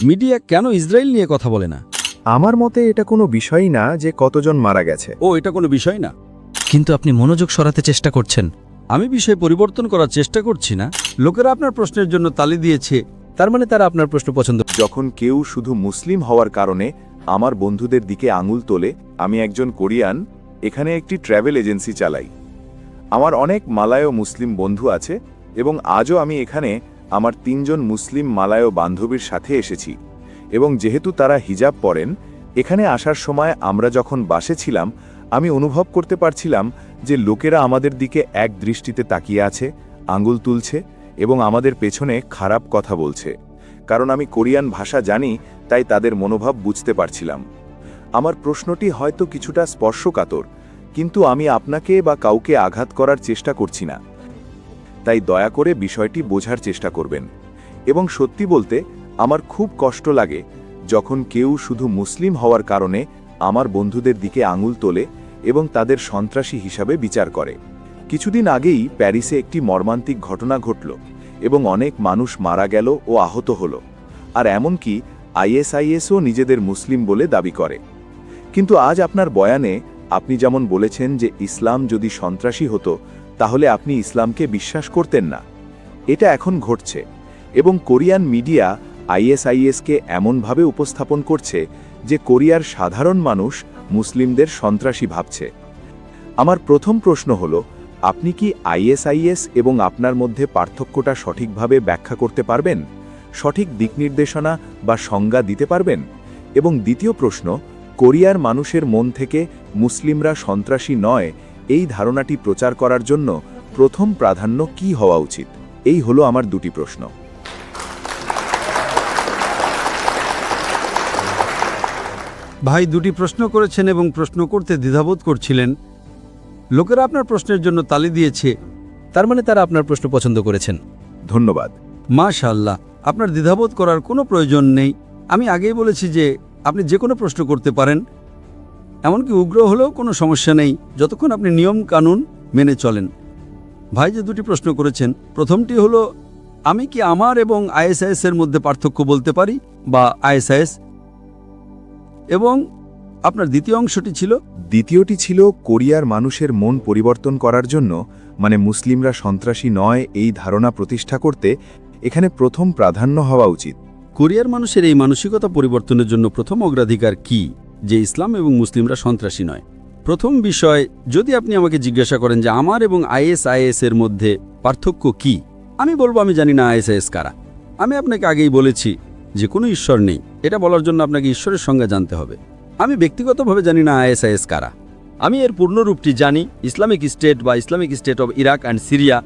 Media কেন Israel নিয়ে কথা বলে না? আমার মতে এটা কোনো বিষয়ই না যে কতজন মারা গেছে। এটা কোনো বিষয় না। কিন্তু আপনি মনোযোগ সরাতে চেষ্টা করছেন। আমি বিষয় পরিবর্তন করার চেষ্টা করছি না। লোকেরা আপনার প্রশ্নের জন্য তালি দিয়েছে, তার মানে তারা আপনার প্রশ্ন পছন্দ। যখন কেউ শুধু মুসলিম হওয়ার কারণে আমার বন্ধুদের দিকে আঙুল তোলে, আমি একজন কোরিয়ান, এখানে একটি ট্র্যাভেল এজেন্সি চালাই। আমার অনেক মালায় মুসলিম বন্ধু আছে এবং আজও আমি এখানে আমার 3 জন মুসলিম মালায় বান্ধবীর সাথে এসেছি। এবং যেহেতু তারা হিজাব পরেন, এখানে আসার সময় আমরা যখন বাসে ছিলাম, আমি অনুভব করতে পারছিলাম যে লোকেরা আমাদের দিকে এক দৃষ্টিতে তাকিয়ে আছে, আঙুল তুলছে এবং আমাদের পেছনে খারাপ কথা বলছে। কারণ আমি কোরিয়ান ভাষা জানি, তাই তাদের মনোভাব বুঝতে পারছিলাম। আমার প্রশ্নটি হয়তো কিছুটা স্পর্শকাতর, কিন্তু আমি আপনাকে বা কাউকে আঘাত করার চেষ্টা করছি না। তাই দয়া করে বিষয়টি বোঝার চেষ্টা করবেন। এবং সত্যি বলতে আমার খুব কষ্ট লাগে যখন কেউ শুধু মুসলিম হওয়ার কারণে আমার বন্ধুদের দিকে আঙুল তোলে এবং তাদের সন্ত্রাসী হিসাবে বিচার করে। কিছুদিন আগেই প্যারিসে একটি মর্মান্তিক ঘটনা ঘটল এবং অনেক মানুষ মারা গেল ও আহত হল। আর এমনকি আইএসআইএসও নিজেদের মুসলিম বলে দাবি করে। কিন্তু আজ আপনার বয়ানে আপনি যেমন বলেছেন যে ইসলাম যদি সন্ত্রাসী হতো, তাহলে আপনি ইসলামকে বিশ্বাস করতেন না। এটা এখন ঘটছে এবং কোরিয়ান মিডিয়া আইএসআইএসকে এমনভাবে উপস্থাপন করছে যে কোরিয়ার সাধারণ মানুষ মুসলিমদের সন্ত্রাসী ভাবছে। আমার প্রথম প্রশ্ন হলো, আপনি কি আইএসআইএস এবং আপনার মধ্যে পার্থক্যটা সঠিকভাবে ব্যাখ্যা করতে পারবেন? সঠিক দিকনির্দেশনা বা সংজ্ঞা দিতে পারবেন? এবং দ্বিতীয় প্রশ্ন, কোরিয়ার মানুষের মন থেকে মুসলিমরা সন্ত্রাসী নয় এই ধারণাটি প্রচার করার জন্য প্রথম প্রাধান্য কি হওয়া উচিত? এই হলো আমার দুটি প্রশ্ন। ভাই দুটি প্রশ্ন করেছেন এবং প্রশ্ন করতে দ্বিধাবোধ করছিলেন। লোকেরা আপনার প্রশ্নের জন্য তালি দিয়েছে, তার মানে তারা আপনার প্রশ্ন পছন্দ করেছেন। ধন্যবাদ। মাশাআল্লাহ, আপনার দ্বিধাবোধ করার কোনো প্রয়োজন নেই। আমি আগেই বলেছি যে আপনি যে কোনো প্রশ্ন করতে পারেন, এমনকি উগ্র হলেও কোনো সমস্যা নেই, যতক্ষণ আপনি নিয়ম কানুন মেনে চলেন। ভাই যে দুটি প্রশ্ন করেছেন, প্রথমটি হলো, আমি কি আমার এবং আইএসআইএস এর মধ্যে পার্থক্য বলতে পারি বা আইএসআইএস, এবং আপনার দ্বিতীয় অংশটি ছিল? দ্বিতীয়টি ছিল কোরিয়ার মানুষের মন পরিবর্তন করার জন্য, মানে মুসলিমরা সন্ত্রাসী নয় এই ধারণা প্রতিষ্ঠা করতে এখানে প্রথম প্রাধান্য হওয়া উচিত। কোরিয়ার মানুষের এই মানসিকতা পরিবর্তনের জন্য প্রথম অগ্রাধিকার কি যে ইসলাম এবং মুসলিমরা সন্ত্রাসী নয়? প্রথম বিষয়, যদি আপনি আমাকে জিজ্ঞাসা করেন যে আমার এবং আইএসআইএস এর মধ্যে পার্থক্য কি, আমি বলবো আমি জানি না আইএসআইএস কারা। আমি আপনাকে আগেই বলেছি যে কোনো ঈশ্বর নেই। এটা বলার জন্য আপনাকে ঈশ্বরের সংজ্ঞা জানতে হবে। আমি ব্যক্তিগতভাবে জানি না আইএসআইএস কারা। আমি এর পূর্ণরূপটি জানি, ইসলামিক স্টেট বা Islamic state of Iraq and Syria,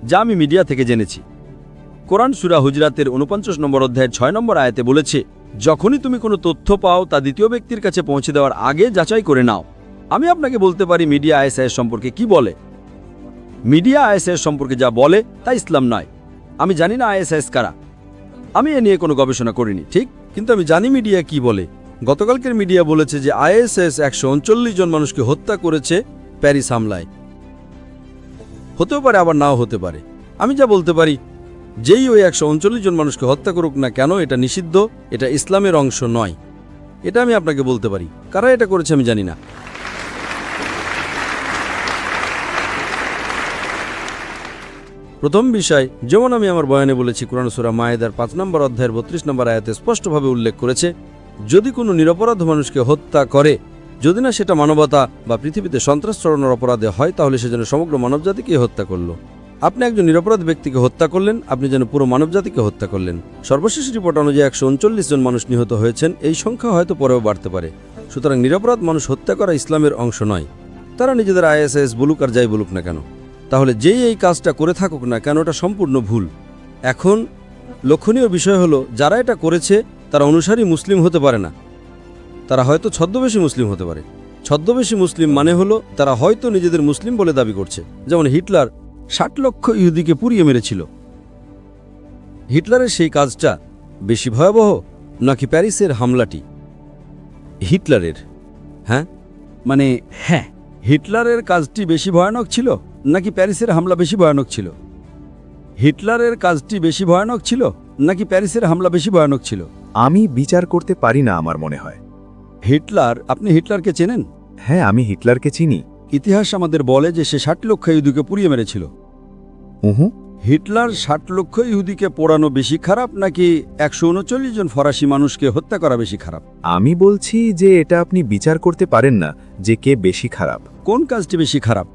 যা আমি মিডিয়া থেকে জেনেছি। কোরআন সূরা হুজরাতের 49 নম্বর অধ্যায়ের 6 নম্বর আয়াতে বলেছে, যখনই তুমি কোনো তথ্য পাও তা দ্বিতীয় ব্যক্তির কাছে পৌঁছে দেওয়ার আগে যাচাই করে নাও। আমি আপনাকে বলতে পারি মিডিয়া আইএসআইএস সম্পর্কে কি বলে। মিডিয়া আইএসআইএস সম্পর্কে যা বলে তা ইসলাম নয়। আমি জানি না আইএসআইএস কারা, আমি এ নিয়ে কোনো গবেষণা করিনি, ঠিক, কিন্তু আমি জানি মিডিয়া কি বলে। গতকালকের মিডিয়া বলেছে যে আইএসআইএস 139 জন মানুষকে হত্যা করেছে প্যারিস হামলায়। হতেও পারে, আবার নাও হতে পারে। আমি যা বলতে পারি, যেই ওই 139 জন মানুষকে হত্যা করুক না কেন, এটা নিষিদ্ধ, এটা ইসলামের অংশ নয়। এটা আমি আপনাকে বলতে পারি। কারা এটা করেছে আমি জানি না। প্রথম বিষয়, যেমন আমি আমার বয়ানে বলেছি, কোরআন সূরা মায়েদার 5 নম্বর অধ্যায়ের 32 নম্বর আয়াতে স্পষ্টভাবে উল্লেখ করেছে, যদি কোনো নিরপরাধ মানুষকে হত্যা করে, যদি না সেটা মানবতা বা পৃথিবীতে সন্ত্রাস ছড়ানোর অপরাধে হয়, তাহলে সে যেন সমগ্র মানবজাতিকে হত্যা করল। আপনি একজন নিরপরাধ ব্যক্তিকে হত্যা করলেন, আপনি যেন পুরো মানবজাতিকে হত্যা করলেন। সর্বশেষ রিপোর্ট অনুযায়ী 139 জন মানুষ নিহত হয়েছেন। এই সংখ্যা হয়তো পরেও বাড়তে পারে। সুতরাং নিরপরাধ মানুষ হত্যা করা ইসলামের অংশ নয়। তারা নিজেদের আইএসআইএস বলুক আর যাই বলুক না কেন, তাহলে যেই এই কাজটা করে থাকুক না কেন, এটা সম্পূর্ণ ভুল। এখন লক্ষণীয় বিষয় হলো, যারা এটা করেছে তারা অনুসারী মুসলিম হতে পারে না, তারা হয়তো ছদ্মবেশী মুসলিম হতে পারে। ছদ্মবেশী মুসলিম মানে হলো তারা হয়তো নিজেদের মুসলিম বলে দাবি করছে। যেমন হিটলার 60 লক্ষ ইহুদিকে পুড়িয়ে মেরেছিল। হিটলারের সেই কাজটা বেশি ভয়াবহ নাকি প্যারিসের হামলাটি? হিটলারের, হ্যাঁ, হিটলারের কাজটি বেশি ভয়ানক ছিল নাকি প্যারিসের হামলা বেশি ভয়ানক ছিল? হিটলারের কাজটি বেশি ভয়ানক ছিল নাকি প্যারিসের হামলা বেশি ভয়ানক ছিল? আমি বিচার করতে পারি না আমার মনে হয়। আপনি হিটলারকে চেনেন? হ্যাঁ, আমি হিটলারকে চিনি। ইতিহাস আমাদের বলে যে সে 60 লক্ষ ইহুদিকে পুড়িয়ে মেরেছিল। উহু। হিটলার 60 লক্ষ ইহুদিকে পোড়ানো বেশি খারাপ নাকি 139 জন ফরাসি মানুষকে হত্যা করা বেশি খারাপ? আমি বলছি যে এটা আপনি বিচার করতে পারেন না যে কে বেশি খারাপ। কোন কাজটি বেশি খারাপ?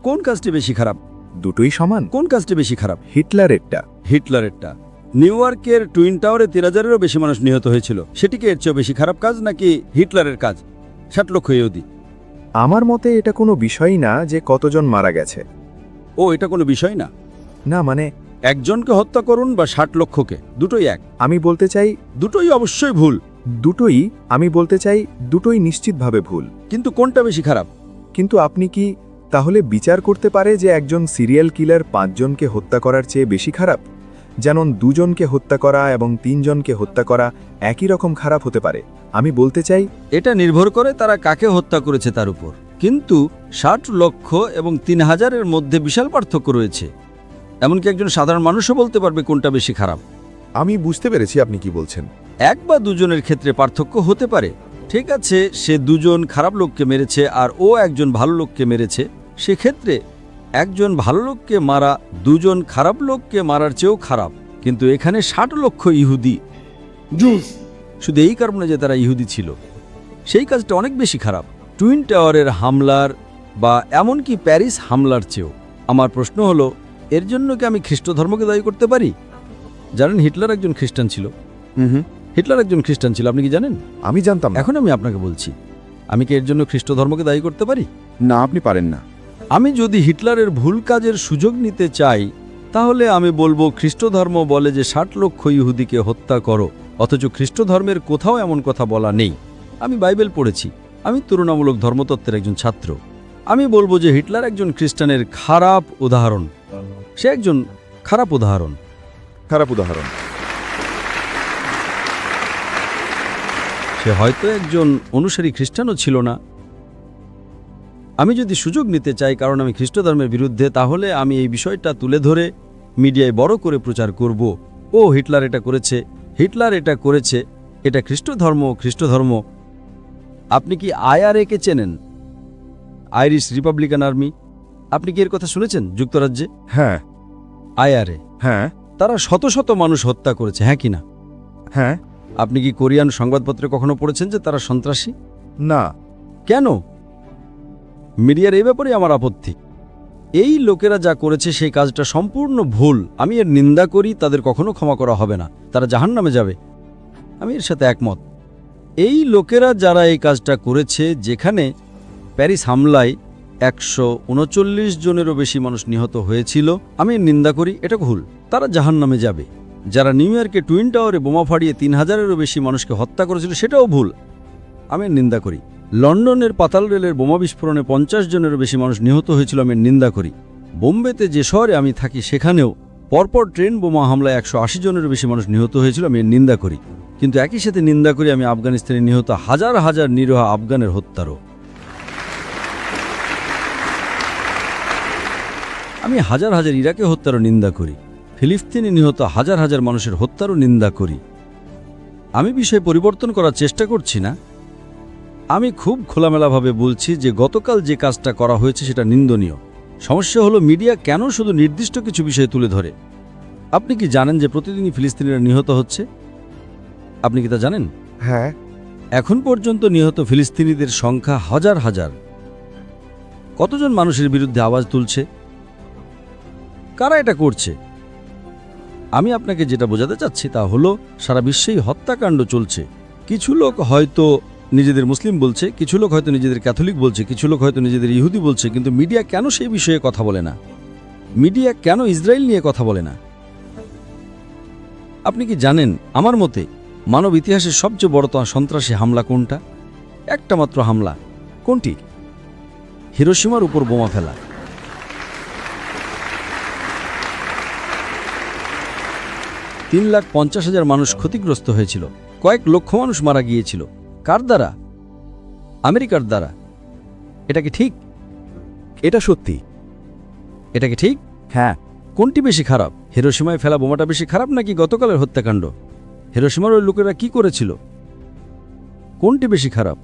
কোন কাজটি বেশি খারাপ? দুটোই সমান। কোন কাজটি বেশি খারাপ? হিটলারেরটা। হিটলারেরটা। নিউ ইয়র্কের টুইন টাওয়ারে 30,000-এরও বেশি মানুষ নিহত হয়েছিল, সেটিকে এর চেয়েও বেশি খারাপ কাজ নাকি হিটলারের কাজ 60 লক্ষ ইহুদি? আমার মতে এটা কোনো বিষয়ই না যে কতজন মারা গেছে। এটা কোনো বিষয় না। না মানে একজনকে হত্যা করুন বা 60 লক্ষকে, দুটোই এক। আমি বলতে চাই দুটোই অবশ্যই ভুল। আমি বলতে চাই দুটোই নিশ্চিতভাবে ভুল। কিন্তু কোনটা বেশি খারাপ? কিন্তু আপনি কি তাহলে বিচার করতে পারে যে একজন সিরিয়াল কিলার 5 জনকে হত্যা করার চেয়ে বেশি খারাপ? যেমন 2 জনকে হত্যা করা এবং 3 জনকে হত্যা করা একই রকম খারাপ হতে পারে। আমি বলতে চাই এটা নির্ভর করে তারা কাকে হত্যা করেছে তার উপর। কিন্তু 60 লক্ষ এবং 3,000-এর মধ্যে বিশাল পার্থক্য রয়েছে। এমনকি একজন সাধারণ মানুষও বলতে পারবে কোনটা বেশি খারাপ। আমি বুঝতে পেরেছি আপনি কি বলছেন। 1 বা 2 জনের ক্ষেত্রে পার্থক্য হতে পারে। ঠিক আছে, সে 2 জন খারাপ লোককে মেরেছে আর ও একজন ভালো লোককে মেরেছে, সেক্ষেত্রে একজন ভালো লোককে মারা 2 জন খারাপ লোককে মারার চেয়েও খারাপ। কিন্তু এখানে 60 লক্ষ ইহুদি, শুধু এই কারণে যে তারা ইহুদি ছিল, সেই কাজটা অনেক বেশি খারাপ টুইন টাওয়ারের হামলার বা এমনকি প্যারিস হামলার চেয়েও। আমার প্রশ্ন হলো, এর জন্য কি আমি খ্রিস্ট ধর্মকে দায়ী করতে পারি? জানেন, হিটলার একজন খ্রিস্টান ছিল। হিটলার একজন খ্রিস্টান ছিল, আপনি কি জানেন? আমি জানতাম না। এখন আমি আপনাকে বলছি, আমি কি এর জন্য খ্রিস্ট ধর্মকে দায়ী করতে পারি? না, আপনি পারেন না। আমি যদি হিটলারের ভুল কাজের সুযোগ নিতে চাই, তাহলে আমি বলবো খ্রিস্ট ধর্ম বলে যে 60 লক্ষ ইহুদিকে হত্যা করো, অথচ খ্রিস্ট ধর্মের কোথাও এমন কথা বলা নেই। আমি বাইবেল পড়েছি, আমি তুলনামূলক ধর্মতত্ত্বের একজন ছাত্র। আমি বলবো যে হিটলার একজন খ্রিস্টানের খারাপ উদাহরণ। সে একজন খারাপ উদাহরণ। খারাপ উদাহরণ। সে হয়তো একজন অনুসারী খ্রিস্টানও ছিল না। আমি যদি সুযোগ নিতে চাই কারণ আমি খ্রিস্ট ধর্মের বিরুদ্ধে, তাহলে আমি এই বিষয়টা তুলে ধরে মিডিয়ায় বড় করে প্রচার করব, হিটলার এটা করেছে, হিটলার এটা করেছে, এটা খ্রিস্ট ধর্ম। আপনি কি IRA-কে চেনেন? Irish Republican army. আপনি কি এর কথা শুনেছেন যুক্তরাজ্যে? হ্যাঁ। IRA, হ্যাঁ। তারা শত শত মানুষ হত্যা করেছে, হ্যাঁ কি না? হ্যাঁ। আপনি কি কোরিয়ান সংবাদপত্রে কখনো পড়েছেন যে তারা সন্ত্রাসী? না। কেন? মিডিয়ার এই ব্যাপারে আমার আপত্তি। এই লোকেরা যা করেছে সেই কাজটা সম্পূর্ণ ভুল। আমি এর নিন্দা করি, তাদের কখনো ক্ষমা করা হবে না, তারা জাহান্নামে যাবে। আমি এর সাথে একমত। এই লোকেরা যারা এই কাজটা করেছে, যেখানে প্যারিস হামলায় 139 জনেরও বেশি মানুষ নিহত হয়েছিল, আমি এর নিন্দা করি, এটা ভুল, তারা জাহান্নামে যাবে। যারা নিউ ইয়র্কে টুইন টাওয়ারে বোমা ফাটিয়ে 3,000-এরও বেশি মানুষকে হত্যা করেছিল, সেটাও ভুল, আমি এর নিন্দা করি। লন্ডনের পাতাল রেলের বোমা বিস্ফোরণে 50 জনেরও বেশি মানুষ নিহত হয়েছিল, আমি এর নিন্দা করি। বোম্বেতে যে শহরে আমি থাকি সেখানেও পরপর ট্রেন বোমা হামলায় 180 জনেরও বেশি মানুষ নিহত হয়েছিল, আমি এর নিন্দা করি। কিন্তু একই সাথে নিন্দা করি আমি আফগানিস্তানে নিহত হাজার হাজার নিরীহ আফগানের হত্যারও। আমি হাজার হাজার ইরাকে হত্যারও নিন্দা করি। ফিলিস্তিনে নিহত হাজার হাজার মানুষের হত্যারও নিন্দা করি। আমি বিষয় পরিবর্তন করার চেষ্টা করছি না। আমি খুব খোলামেলাভাবে বলছি যে গতকাল যে কাজটা করা হয়েছে সেটা নিন্দনীয়। সমস্যা হলো মিডিয়া কেন শুধু নির্দিষ্ট কিছু বিষয় তুলে ধরে। আপনি কি জানেন যে প্রতিদিনই ফিলিস্তিনিরা নিহত হচ্ছে? আপনি কি তা জানেন? হ্যাঁ। এখন পর্যন্ত নিহত ফিলিস্তিনিদের সংখ্যা হাজার হাজার। কতজন মানুষের বিরুদ্ধে আওয়াজ তুলছে? কারা এটা করছে? আমি আপনাকে যেটা বোঝাতে চাচ্ছি তা হলো, সারা বিশ্বেই হত্যাকাণ্ড চলছে। কিছু লোক হয়তো নিজেদের মুসলিম বলছে, কিছু লোক হয়তো নিজেদের ক্যাথলিক বলছে, কিছু লোক হয়তো নিজেদের ইহুদি বলছে, কিন্তু মিডিয়া কেন সেই বিষয়ে কথা বলে না? মিডিয়া কেন ইসরায়েল নিয়ে কথা বলে না? আপনি কি জানেন, আমার মতে মানব ইতিহাসের সবচেয়ে বড় সন্ত্রাসী হামলা কোনটা? একটা মাত্র হামলা। কোনটি? হিরোশিমার উপর বোমা ফেলা। 3,50,000 মানুষ ক্ষতিগ্রস্ত হয়েছিল, কয়েক লক্ষ মানুষ মারা গিয়েছিল। কার দ্বারা? আমেরিকার দ্বারা। এটা কি ঠিক? এটা সত্যি। এটা কি ঠিক? হ্যাঁ। কোনটি বেশি খারাপ? হিরোশিমায় ফেলা বোমাটা বেশি খারাপ নাকি গতকালের হত্যাকাণ্ড? হিরোশিমার ওই লোকেরা কি করেছিল? কোনটি বেশি খারাপ?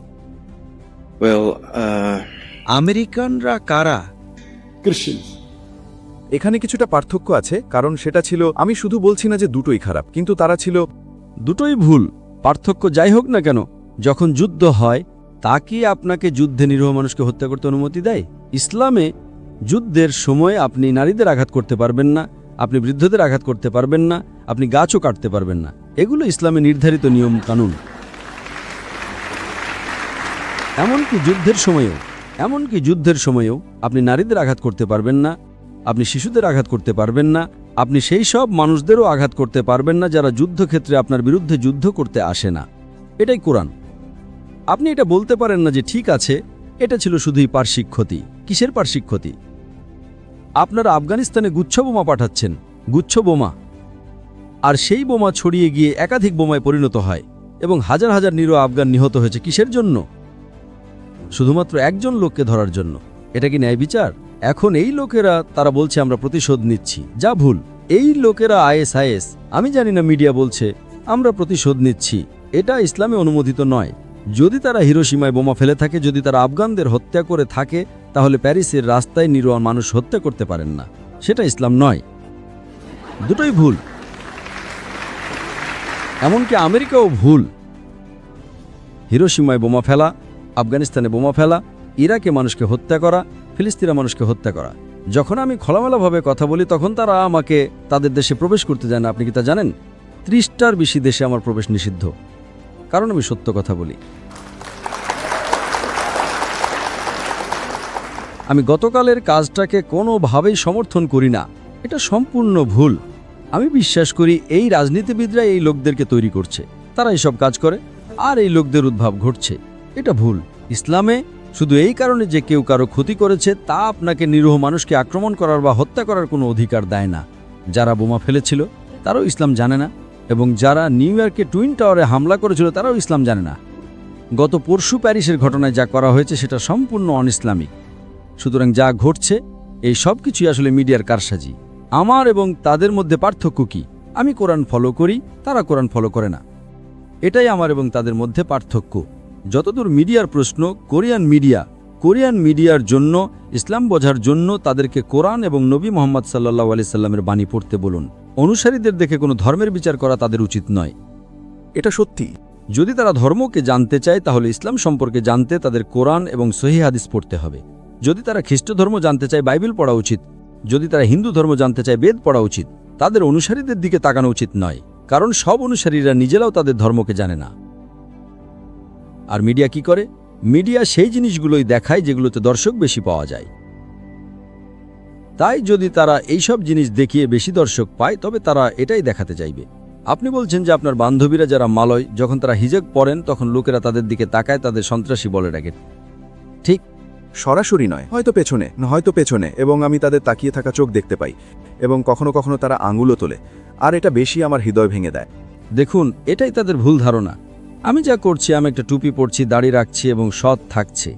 আমেরিকানরা কারা? এখানে কিছুটা পার্থক্য আছে, কারণ সেটা ছিল, আমি শুধু বলছি না যে দুটোই খারাপ, কিন্তু তারা ছিল। দুটোই ভুল। পার্থক্য যাই হোক না কেন, যখন যুদ্ধ হয় তা কি আপনাকে যুদ্ধে নিরীহ মানুষকে হত্যা করতে অনুমতি দেয়? ইসলামে যুদ্ধের সময় আপনি নারীদের আঘাত করতে পারবেন না, আপনি বৃদ্ধদের আঘাত করতে পারবেন না, আপনি গাছও কাটতে পারবেন না। এগুলো ইসলামে নির্ধারিত নিয়ম কানুন। এমনকি যুদ্ধের সময়েও আপনি নারীদের আঘাত করতে পারবেন না, আপনি শিশুদের আঘাত করতে পারবেন না, আপনি সেই সব মানুষদেরও আঘাত করতে পারবেন না যারা যুদ্ধক্ষেত্রে আপনার বিরুদ্ধে যুদ্ধ করতে আসে না। এটাই কোরআন। আপনি এটা বলতে পারেন না যে ঠিক আছে, এটা ছিল শুধুই পার্শ্বিক ক্ষতি। কিসের পার্শ্বিক ক্ষতি? আপনারা আফগানিস্তানে গুচ্ছ বোমা পাঠাচ্ছেন, গুচ্ছ বোমা, আর সেই বোমা ছড়িয়ে গিয়ে একাধিক বোমায় পরিণত হয় এবং হাজার হাজার নিরীহ আফগান নিহত হয়েছে। কিসের জন্য? শুধুমাত্র একজন লোককে ধরার জন্য। এটা কি ন্যায় বিচার? এখন এই লোকেরা তারা বলছে আমরা প্রতিশোধ নিচ্ছি, যা ভুল। এই লোকেরা আইএসআইএস, আমি জানি না, মিডিয়া বলছে আমরা প্রতিশোধ নিচ্ছি। এটা ইসলামে অনুমোদিত নয়। যদি তারা হিরোশিমায় বোমা ফেলে থাকে, যদি তারা আফগানদের হত্যা করে থাকে, তাহলে প্যারিসের রাস্তায় নিরীহ মানুষ হত্যা করতে পারেন না। সেটা ইসলাম নয়। দুটোই ভুল। এমনকি আমেরিকাও ভুল। হিরোশিমায় বোমা ফেলা, আফগানিস্তানে বোমা ফেলা, ইরাকে মানুষকে হত্যা করা, ফিলিস্তিনে মানুষকে হত্যা করা। যখন আমি খোলামেলাভাবে কথা বলি তখন তারা আমাকে তাদের দেশে প্রবেশ করতে দেয় না। আপনি কি তা জানেন? 30টার বেশি দেশে আমার প্রবেশ নিষিদ্ধ, কারণ আমি সত্য কথা বলি। আমি গতকালের কাজটাকে কোনোভাবেই সমর্থন করি না। এটা সম্পূর্ণ ভুল। আমি বিশ্বাস করি এই রাজনীতিবিদরা এই লোকদেরকে তৈরি করছে, তারা এইসব কাজ করে আর এই লোকদের উদ্ভব ঘটছে। এটা ভুল। ইসলামে শুধু এই কারণে যে কেউ কারো ক্ষতি করেছে তা আপনাকে নিরীহ মানুষকে আক্রমণ করার বা হত্যা করার কোনো অধিকার দেয় না। যারা বোমা ফেলেছিল তারাও ইসলাম জানে না, এবং যারা নিউ ইয়র্কে টুইন টাওয়ারে হামলা করেছিল তারাও ইসলাম জানে না। গত পরশু প্যারিসের ঘটনায় যা করা হয়েছে সেটা সম্পূর্ণ অনইসলামিক। সুতরাং যা ঘটছে এই সব কিছুই আসলে মিডিয়ার কারসাজি। আমার এবং তাদের মধ্যে পার্থক্য কি? আমি কোরআন ফলো করি, তারা কোরআন ফলো করে না। এটাই আমার এবং তাদের মধ্যে পার্থক্য। যতদূর মিডিয়ার প্রশ্ন, কোরিয়ান মিডিয়ার জন্য, ইসলাম বোঝার জন্য তাদেরকে কোরআন এবং নবী মোহাম্মদ সাল্লাল্লাহু আলাইহি সাল্লামের বাণী পড়তে বলুন। অনুসারীদের দেখে কোনো ধর্মের বিচার করা তাদের উচিত নয়। এটা সত্যি। যদি তারা ধর্মকে জানতে চায় তাহলে ইসলাম সম্পর্কে জানতে তাদের কোরআন এবং সহিহ হাদিস পড়তে হবে। যদি তারা খ্রিস্ট ধর্ম জানতে চায় বাইবেল পড়া উচিত। যদি তারা হিন্দু ধর্ম জানতে চায় বেদ পড়া উচিত। তাদের অনুসারীদের দিকে তাকানো উচিত নয়, কারণ সব অনুসারীরা নিজেরাও তাদের ধর্মকে জানে না। আর মিডিয়া কি করে? মিডিয়া সেই জিনিসগুলোই দেখায় যেগুলোতে দর্শক বেশি পাওয়া যায়। তাই যদি তারা এইসব জিনিস দেখিয়ে বেশি দর্শক পায় তবে তারা এটাই দেখাতে চাইবে। আপনি বলছেন যে আপনার বান্ধবীরা যারা মালয়, যখন তারা হিজাব পরেন তখন লোকেরা তাদের দিকে তাকায়, তাদের সন্ত্রাসী বলে ডাকে। ঠিক? সরাসরি নয়, হয়তো পেছনে, এবং আমি তাদের তাকিয়ে থাকা চোখ দেখতে পাই, এবং কখনো কখনো তারা আঙুলও তোলে, আর এটা বেশি আমার হৃদয় ভেঙে দেয়। দেখুন, এটাই তাদের ভুল ধারণা। আমি যা করছি, আমি একটা টুপি পরছি, দাড়ি রাখছি এবং সৎ থাকছে।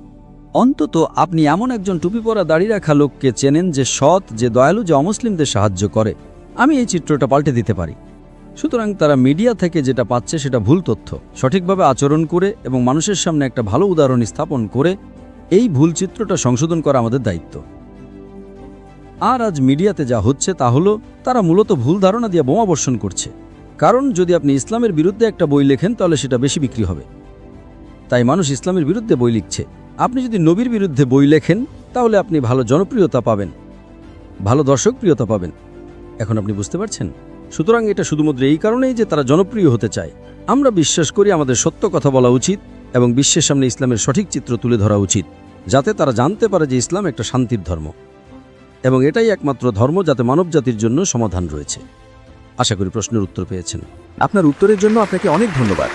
অন্তত আপনি এমন একজন টুপি পরা দাড়ি রাখা লোককে চেনেন যে সৎ, যে দয়ালু, যে অমুসলিমদের সাহায্য করে। আমি এই চিত্রটা পাল্টে দিতে পারি। সুতরাং তারা মিডিয়া থেকে যেটা পাচ্ছে সেটা ভুল তথ্য। সঠিকভাবে আচরণ করে এবং মানুষের সামনে একটা ভালো উদাহরণ স্থাপন করে এই ভুল চিত্রটা সংশোধন করা আমাদের দায়িত্ব। আর আজ মিডিয়াতে যা হচ্ছে তা হলো তারা মূলত ভুল ধারণা দিয়ে বোমা বর্ষণ করছে। কারণ যদি আপনি ইসলামের বিরুদ্ধে একটা বই লেখেন তাহলে সেটা বেশি বিক্রি হবে, তাই মানুষ ইসলামের বিরুদ্ধে বই লিখছে। আপনি যদি নবীর বিরুদ্ধে বই লেখেন তাহলে আপনি ভালো জনপ্রিয়তা পাবেন, ভালো দর্শকপ্রিয়তা পাবেন। এখন আপনি বুঝতে পারছেন? সুতরাং এটা শুধুমাত্র এই কারণেই যে তারা জনপ্রিয় হতে চায়। আমরা বিশ্বাস করি আমাদের সত্য কথা বলা উচিত এবং বিশ্বের সামনে ইসলামের সঠিক চিত্র তুলে ধরা উচিত, যাতে তারা জানতে পারে যে ইসলাম একটা শান্তির ধর্ম এবং এটাই একমাত্র ধর্ম যাতে মানবজাতির জন্য সমাধান রয়েছে। আশা করি প্রশ্নের উত্তর পেয়েছেন। আপনার উত্তরের জন্য আপনাকে অনেক ধন্যবাদ।